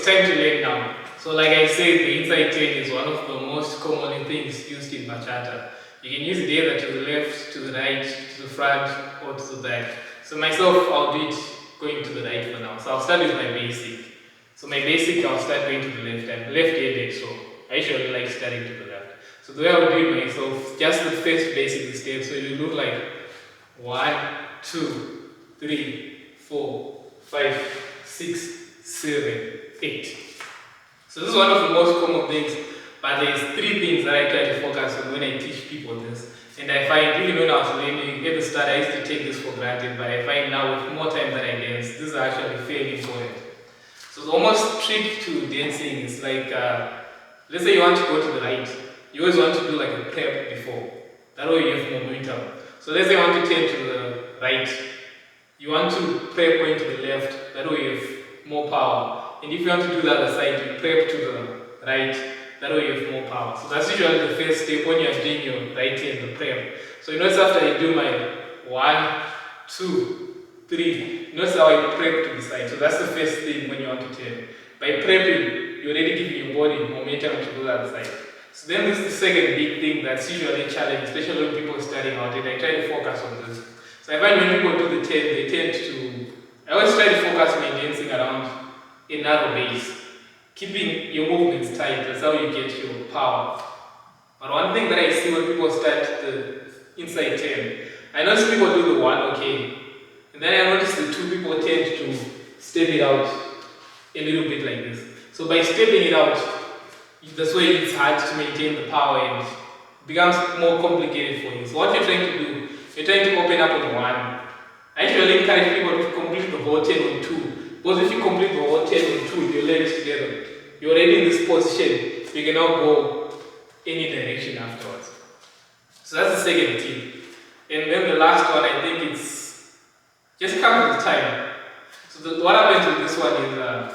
it's time to learn now. So like I said, the inside turn is one of the most common things used in bachata. You can use it either to the left, to the right, to the front, or to the back. So myself, I'll do it going to the right for now. So I'll start with my basic. So my basic, I'll start going to the left. I'm left-handed, so I usually like starting to the left. So the way I would do it myself, just the first basic step. So you look like 1, 2, 3, 4, 5, 6, 7, 8. So this is one of the most common things, but there's 3 things that I try to focus on when I teach people this. And I find, even when I was learning at the start, I used to take this for granted, but I find now with more time that I dance, this is actually fairly important. So the almost trick to dancing is like, let's say you want to go to the right, you always want to do like a prep before. That way you have momentum. So let's say you want to turn to the right, you want to prep going to the left, that way you have more power. And if you want to do the other side, you prep to the right, that way you have more power. So that's usually the first step when you're doing your right hand, the prep. So you notice after I do my 1, 2, 3, notice how I prep to the side. So that's the first thing when you want to turn. By prepping, you're already giving your body momentum to go the other side. So then this is the second big thing that's usually a challenge, especially when people are starting out, and I try to focus on this. So I find when people do the turn, they tend to, I always try to focus my dancing around a narrow base, keeping your movements tight. That's how you get your power. But one thing that I see when people start the inside turn, I notice people do the 1 okay, and then I notice the 2 people tend to step it out a little bit like this. So by stepping it out, that's why it's hard to maintain the power and it becomes more complicated for you. So what you're trying to do, you're trying to open up on 1. I usually encourage people to complete the whole turn on 2. Because if you complete the whole turn on 2 with your legs together, you're already in this position, you can now go any direction afterwards. So that's the second tip. And then the last one, I think it's just comes with time. So what happens with this one is,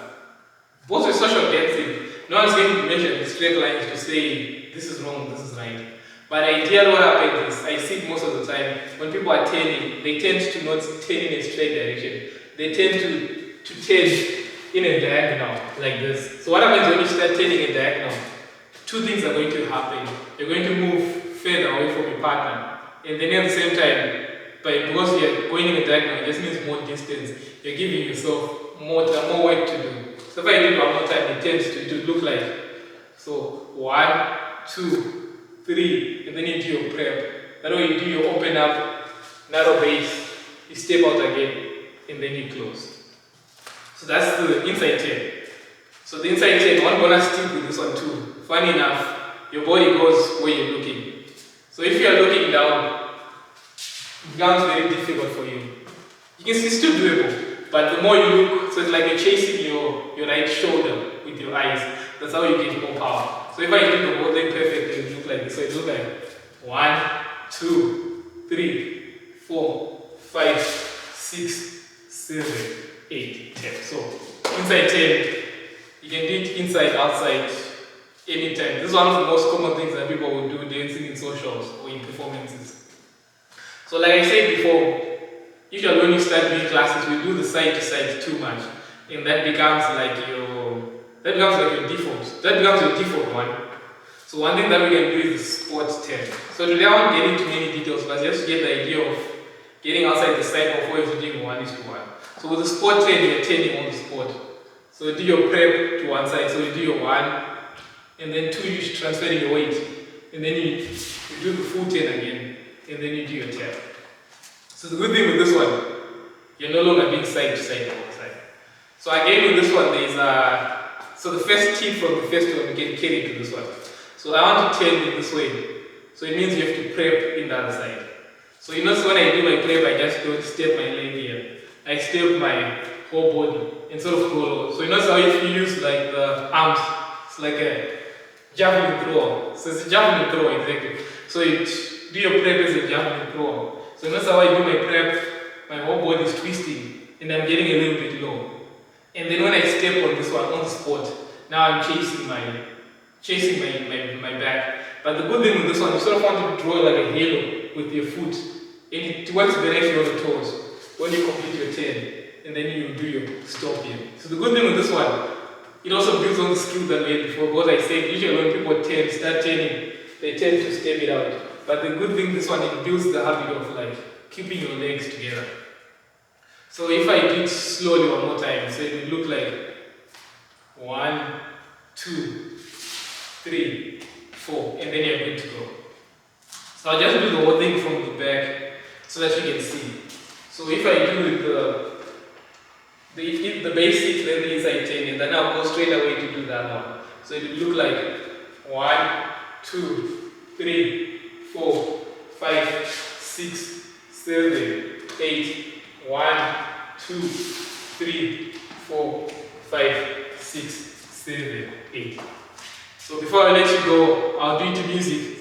both with social dancing, no one's going to measure the straight lines to say this is wrong, this is right. But ideally what happens is, I see it most of the time, when people are turning, they tend to not turn in a straight direction. They tend to turn in a diagonal, like this. So what happens when you start turning a diagonal? 2 things are going to happen. You're going to move further away from your partner. And then at the same time, because you're going in a diagonal, it just means more distance. You're giving yourself more work to do. So if I do it one more time, it tends to look like, so 1, 2, 3, and then you do your prep. That way you do your open up, narrow base, you step out again, and then you close. So that's the inside turn. So the inside turn, one gonna stick with this one too. Funny enough, your body goes where you're looking. So if you are looking down, it becomes very difficult for you. You can see it's still doable, but the more you look, so it's like you're chasing your right shoulder with your eyes. That's how you get more power. So if I do the whole thing perfectly, it look like this. So it looks like 1, 2, 3, 4, 5, 6, 7, 8, 10. So inside 10, you can do it inside, outside, anytime. This is one of the most common things that people will do dancing in socials or in performances. So like I said before, usually when you start doing classes, we do the side to side too much, and that becomes like your default. That becomes your default one. So one thing that we can do is the sports turn. So today I won't get into many details, but just to get the idea of getting outside the side before you're doing 1:1. So with the sport turn, you're turning on the sport. So you do your prep to one side, so you do your 1, and then 2, you're transferring your weight, and then you do the full turn again, and then you do your turn. So the good thing with this one, you're no longer being side to side all the time. So again with this one, so the first tip from the first one, you can carry to this one. So I want to turn in this way. So it means you have to prep in the other side. So you notice when I do my prep, I just don't step my leg here. I step my whole body instead of go low. So you notice how if you use like the arms, it's like a javelin thrower. So it's a javelin thrower, exactly. So you do your prep as a javelin thrower. So notice how I do my prep, my whole body is twisting and I'm getting a little bit low. And then when I step on this one, on the spot, now I'm chasing my back. But the good thing with this one, you sort of want to draw like a halo with your foot. And it works better if you're on the toes when you complete your turn. And then you do your stop here. So the good thing with this one, it also builds on the skill that we had before. Because I said, usually when people start turning, they tend to step it out. But the good thing, this one, it builds the habit of like keeping your legs together. So if I do it slowly one more time, so it will look like 1, 2, 3, 4, and then you're good to go. So I'll just do the whole thing from the back so that you can see. So if I do the basic, then the inside chain, and then I'll go straight away to do that one. So it will look like 1, 2, 3, 4, 5, 6, 7, 8, 1, 2, 3, 4, 5, 6, 7, 8. So before I let you go, I'll do it to music.